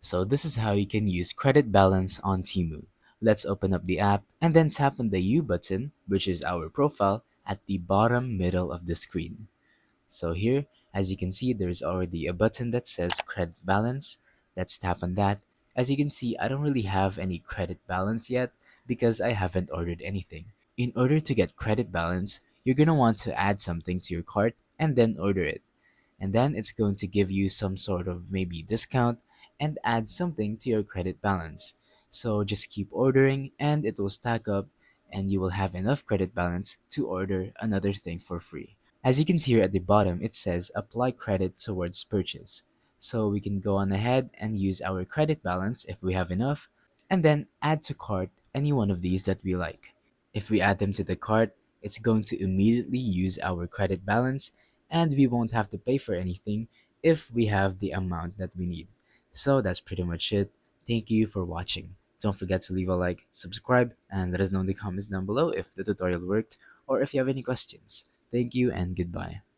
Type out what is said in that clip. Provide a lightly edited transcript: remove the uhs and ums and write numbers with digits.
So this is how you can use credit balance on Temu. Let's open up the app and then tap on the U button, which is our profile, at the bottom middle of the screen. So here, as you can see, there's already a button that says credit balance. Let's tap on that. As you can see, I don't really have any credit balance yet because I haven't ordered anything. In order to get credit balance, you're going to want to add something to your cart and then order it. And then it's going to give you some sort of maybe discount and add something to your credit balance. So just keep ordering and it will stack up and you will have enough credit balance to order another thing for free. As you can see here at the bottom, it says apply credit towards purchase. So we can go on ahead and use our credit balance if we have enough, and then add to cart any one of these that we like. If we add them to the cart, it's going to immediately use our credit balance and we won't have to pay for anything if we have the amount that we need. So that's pretty much it. Thank you for watching. Don't forget to leave a like, subscribe, and let us know in the comments down below if the tutorial worked or if you have any questions. Thank you and goodbye.